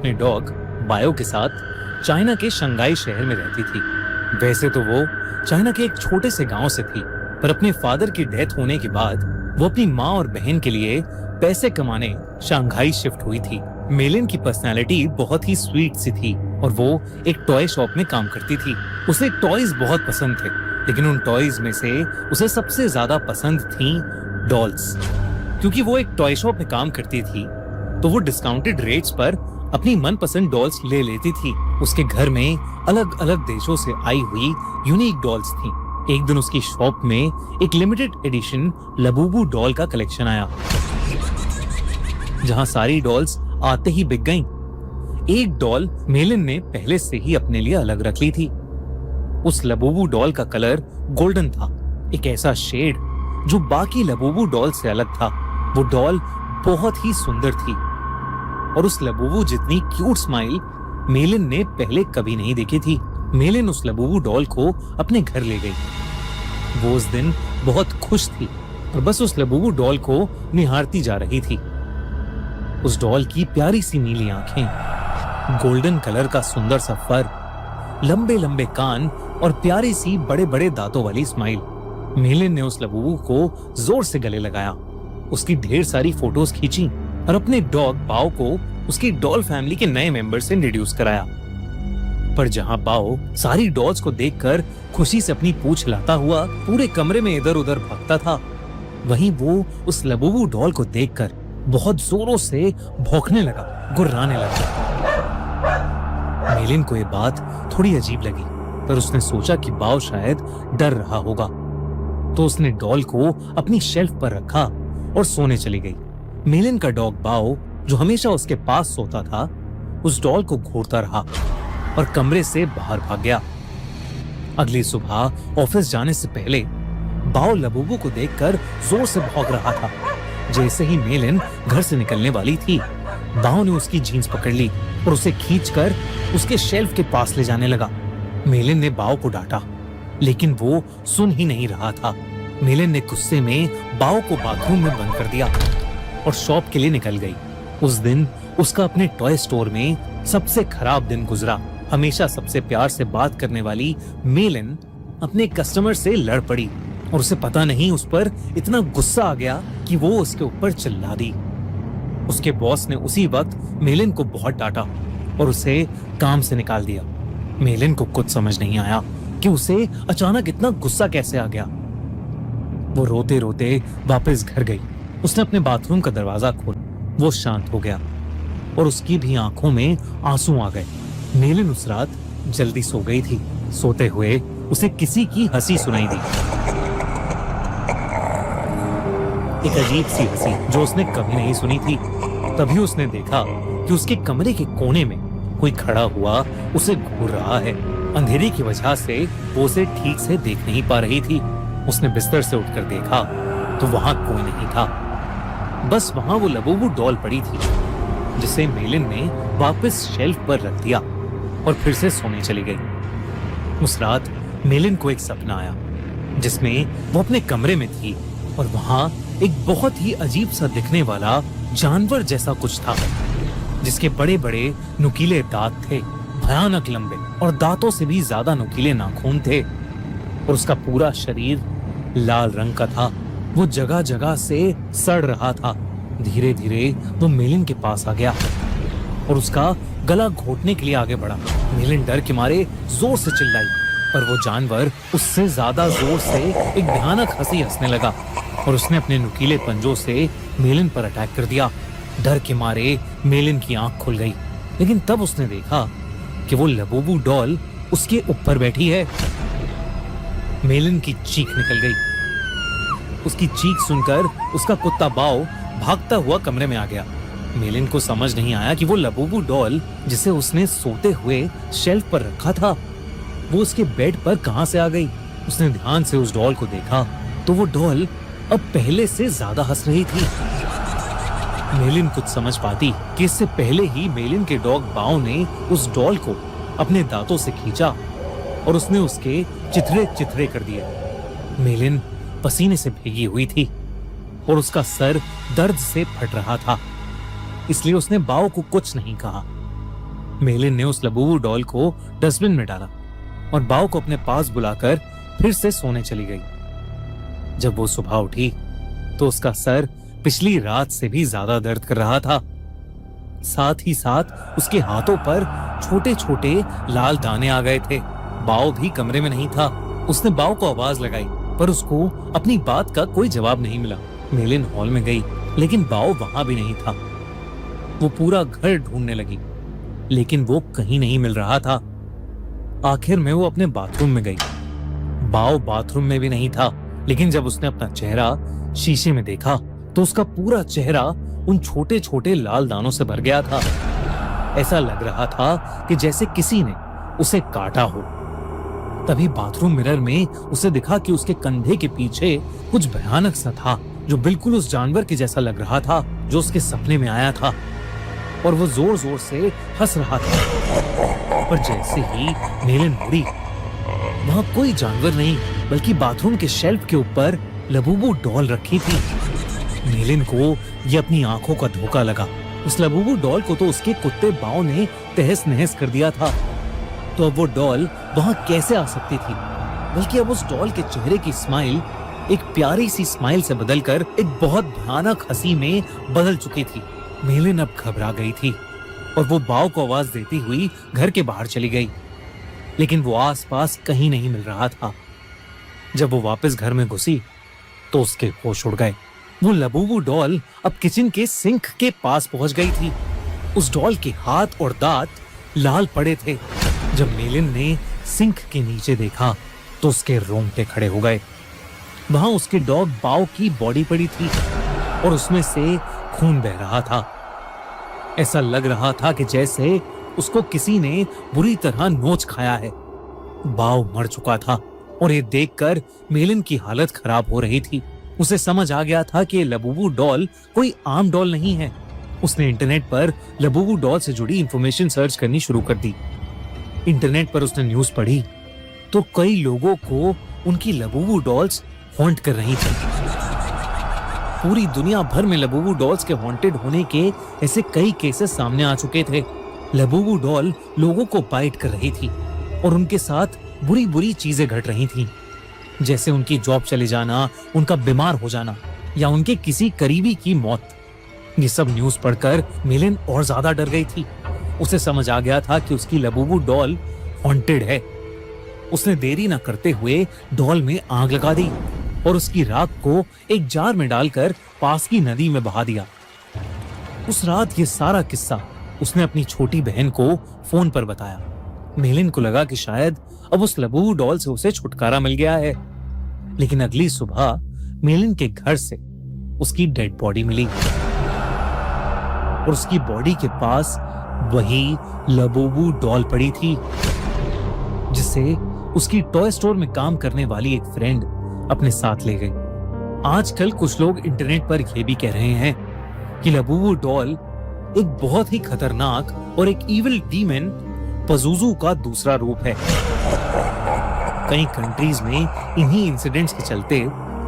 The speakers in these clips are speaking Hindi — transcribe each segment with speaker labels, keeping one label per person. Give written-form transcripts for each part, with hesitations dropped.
Speaker 1: अपने डॉग बायो के साथ चाइना के शंघाई शहर में रहती थी। वैसे तो वो चाइना के एक छोटे से गांव से थी, पर अपने फादर की डेथ होने के बाद वो अपनी माँ और बहन के लिए पैसे कमाने शंघाई शिफ्ट हुई थी। मेलिन की पर्सनालिटी बहुत ही स्वीट सी थी और वो एक टॉय शॉप में काम करती थी। उसे टॉयज बहुत पसंद थे, लेकिन उन टॉयज में से उसे सबसे ज्यादा पसंद थी डॉल्स। क्योंकि वो एक टॉय शॉप में काम करती थी, तो वो डिस्काउंटेड रेट्स पर अपनी मनपसंद डॉल्स ले लेती थी। उसके घर में अलग अलग देशों से आई हुई यूनिक डॉल्स थी। एक दिन उसकी शॉप में एक लिमिटेड एडिशन लबूबू डॉल का कलेक्शन आया, जहां सारी डॉल्स आते ही बिक गईं। एक डॉल मेलिन ने पहले से ही अपने लिए अलग रख ली थी। उस लबूबू डॉल का कलर गोल्डन था, एक ऐसा शेड जो बाकी लबूबू डॉल से अलग था। वो डॉल बहुत ही सुंदर थी और उस लबूबू जितनी क्यूट स्माइल मेलिन ने पहले कभी नहीं देखी थी। मेलिन उस लबूबू डॉल को अपने घर ले गई। वो उस दिन बहुत खुश थी और बस उस लबूबू डॉल को निहारती जा रही थी। उस डॉल की प्यारी सी नीली आंखें, गोल्डन कलर का सुंदर सा फर, लंबे लंबे कान और प्यारी सी बड़े बड़े दांतों वाली स्माइल। मेलिन ने उस लबूबू को जोर से गले लगाया, उसकी ढेर सारी फोटोज खींची और अपने डॉग बाओ को उसकी डॉल फैमिली के नए मेंबर से इंट्रोड्यूस कराया। पर जहां बाओ सारी डॉल्स को देखकर खुशी से अपनी पूंछ हिलाता हुआ पूरे कमरे में इधर उधर भागता था, वहीं वो उस लबूबू डॉल को देखकर बहुत जोरों से भौंकने लगा, गुर्राने लगा। मेलिन को ये बात थोड़ी अजीब लगी, पर उसने सोचा कि बाओ शायद डर रहा होगा, तो उसने डॉल को अपनी शेल्फ पर रखा और सोने चली गई। मेलिन का डॉग बाओ, जो हमेशा उसके पास सोता था, उस डॉल को घूरता रहा और कमरे से बाहर भाग गया। अगली सुबह ऑफिस जाने से पहले बाओ लबूबू को देखकर जोर से भौंक रहा था। जैसे ही मेलिन घर से निकलने वाली थी, बाओ ने उसकी जीन्स पकड़ ली और उसे खींचकर उसके शेल्फ के पास ले जाने लगा। मेलिन ने बाओ को डांटा, लेकिन वो सुन ही नहीं रहा था। मेलिन ने गुस्से में बाओ को बाथरूम में बंद कर दिया और शॉप के लिए निकल गई। उस दिन उसका अपने टॉय स्टोर में सबसे खराब दिन गुजरा। हमेशा सबसे प्यार से बात करने वाली मेलिन अपने कस्टमर से लड़ पड़ी और उसे पता नहीं उस पर इतना गुस्सा आ गया कि वो उसके ऊपर चिल्ला दी। उसके बॉस ने उसी वक्त मेलिन को बहुत डांटा और उसे काम से निकाल दिया। मेलिन को कुछ समझ नहीं आया कि उसे अचानक इतना गुस्सा कैसे आ गया। वो रोते रोते वापस घर गई। उसने अपने बाथरूम का दरवाजा खोला। वो शांत हो गया और उसकी भी आंखों में आंसू आ गए। मेलिन उस रात जल्दी सो गई थी। सोते हुए उसे किसी की हंसी सुनाई दी, एक अजीब सी हंसी जो उसने कभी नहीं सुनी थी। तभी उसने देखा कि उसके कमरे के कोने में कोई खड़ा हुआ उसे घूर रहा है। अंधेरे की वजह से वो उसे ठीक से देख नहीं पा रही थी। उसने बिस्तर से उठकर देखा तो वहां कोई नहीं था, बस वहां वो लबूबू डॉल पड़ी थी, जिसे मेलिन ने वापस शेल्फ पर रख दिया और फिर से सोने चली गई। उस रात मेलिन को एक सपना आया जिसमें वो अपने कमरे में थी और वहां एक बहुत ही अजीब सा दिखने वाला जानवर जैसा कुछ था, जिसके बड़े बड़े नुकीले दांत थे, भयानक लंबे और दांतों से भी ज्यादा नुकीले नाखून थे और उसका पूरा शरीर लाल रंग का था। वो जगह जगह से सड़ रहा था। धीरे धीरे वो मेलिन के पास आ गया और उसका गला घोटने के लिए आगे बढ़ा। मेलिन डर के मारे जोर से चिल्लाई, पर वो जानवर उससे ज्यादा जोर से एक भयानक हंसी हंसने लगा और उसने अपने नुकीले पंजों से मेलिन पर अटैक कर दिया। डर के मारे मेलिन की आंख खुल गई, लेकिन तब उसने देखा कि वो लबूबू डॉल उसके ऊपर बैठी है। मेलिन की चीख निकल गई। उसकी चीख सुनकर उसका कुत्ता बाओ भागता हुआ कमरे में आ गया। मेलिन को समझ नहीं आया कि वो लबूबू डॉल, जिसे उसने सोते हुए शेल्फ पर रखा था, वो उसके बेड पर कहां से आ गई। उसने ध्यान से उस डॉल को देखा तो वो डॉल अब पहले से ज्यादा हंस रही थी। मेलिन कुछ समझ पाती कि इससे पहले ही मेलिन के डॉग बाओ ने उस डॉल को अपने दांतों से खींचा और उसने उसके चिथड़े चिथड़े कर दिए। मेलिन पसीने से भीगी हुई थी और उसका सर दर्द से फट रहा था, इसलिए उसने बाओ को कुछ नहीं कहा। मेलिन ने उस लबूबू डॉल को डस्टबिन में डाला और बाव को अपने पास बुलाकर फिर से सोने चली गई। जब वो सुबह उठी तो उसका सर पिछली रात से भी ज्यादा दर्द कर रहा था। साथ ही साथ उसके हाथों पर छोटे छोटे लाल दाने आ गए थे। बाव भी कमरे में नहीं था। उसने बाव को आवाज लगाई पर उसको अपनी बात का कोई जवाब नहीं मिला। मेलिन हॉल में गई लेकिन बाव वहां भी नहीं था। वो पूरा घर ढूंढने लगी लेकिन वो कहीं नहीं मिल रहा था। आखिर में वो अपने बाथरूम में गई। बाव बाथरूम में भी नहीं था लेकिन जब उसने अपना चेहरा शीशे में देखा तो उसका पूरा चेहरा उन छोटे छोटे लाल दानों से भर गया था। ऐसा लग रहा था कि जैसे किसी ने उसे काटा हो। तभी बाथरूम मिरर में उसे दिखा कि उसके कंधे के पीछे कुछ भयानक सा था जो बिल्कुल उस जानवर के जैसा लग रहा था जो उसके सपने में आया था और वो जोर जोर से हंस रहा था। पर जैसे ही मेलिन मुड़ी वहां कोई जानवर नहीं बल्कि बाथरूम के शेल्फ के ऊपर लबूबू डॉल रखी थी। मेलिन को ये अपनी आंखों का धोखा लगा। उस लबूबू डॉल को तो उसके कुत्ते बाव ने तहस नहस कर दिया था, तो अब वो डॉल वहां कैसे आ सकती थी? बल्कि अब उस डॉल के चेहरे की स्माइल एक प्यारी सी स्माइल से बदलकर एक बहुत भयानक हंसी में बदल चुकी थी। मेलिन अब घबरा गई थी और वो बाव को आवाज देती हुई घर के बाहर चली गई, लेकिन वो आसपास कहीं नहीं मिल रहा था। जब वो वापस घर में घुसी तो उसके होश उड़ गए। वो लबूबू डॉल अब किचन के सिंक के पास पहुंच गई थी। उस डॉल के हाथ और दांत लाल पड़े थे। जब मेलिन ने सिंक के नीचे देखा तो उसके रोंगटे खड़े हो गए। वहां उसके डॉग बाव की बॉडी पड़ी थी और उसमें से खून बह रहा था। ऐसा लग रहा था कि जैसे उसको किसी ने बुरी तरह नोच खाया है। बाव मर चुका था और ये देखकर मेलिन की हालत खराब हो रही थी। उसे समझ आ गया था कि ये लबूबू डॉल कोई आम डॉल नहीं है। उसने इंटरनेट पर लबूबू डॉल से जुड़ी इंफॉर्मेशन सर्च करनी शुरू कर दी। इंटरनेट पर उसने न्यूज़ पढ़ी तो कई लोगों को उनकी लबूबू डॉल्स हॉन्ट कर रही थी। पूरी दुनिया भर में लबूबू डॉल्स के हॉन्टेड होने के ऐसे कई केसेस सामने आ चुके थे। लबूबू डॉल लोगों को बाइट कर रही थी और उनके साथ बुरी बुरी चीजें घट रही थी, जैसे उनकी जॉब चले जाना, उनका बीमार हो जाना या उनके किसी करीबी की मौत। ये सब न्यूज़ पढ़कर मेलिन और ज्यादा डर गई थी। उसे समझ आ गया था कि उसकी लबूबू डॉल हॉन्टेड है। उसने देरी न करते हुए डॉल में आग लगा दी और उसकी राख को एक जार में डालकर पास की नदी में बहा दिया। उस रात ये सारा किस्सा उसने अपनी छोटी बहन को फोन पर बताया। मेलिन को लगा कि शायद अब उस लबूबू डॉल से उसे छुटकारा मिल गया है, लेकिन अगली सुबह मेलिन के घर से उसकी डेड बॉडी मिली और उसकी बॉडी के पास वही लबूबू डॉल पड़ी थी, जिसे उसकी टॉय स्टोर में काम करने वाली एक फ्रेंड अपने साथ ले गई। आजकल कुछ लोग इंटरनेट पर यह भी कह रहे हैं कि लबूबू डॉल एक बहुत ही खतरनाक और एक इविल डीमन पज़ुज़ू का दूसरा रूप है। कई कंट्रीज में इन्हीं इंसिडेंट्स के चलते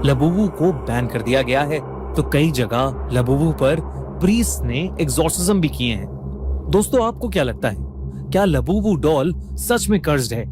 Speaker 1: लबूबू को बैन कर दिया गया है, तो कई जगह लबूबू पर प्रीस्ट ने एग्जॉर्सिज्म भी किए हैं। दोस्तों, आपको क्या लगता है, क्या लबूबू डॉल सच में कर्स्ड है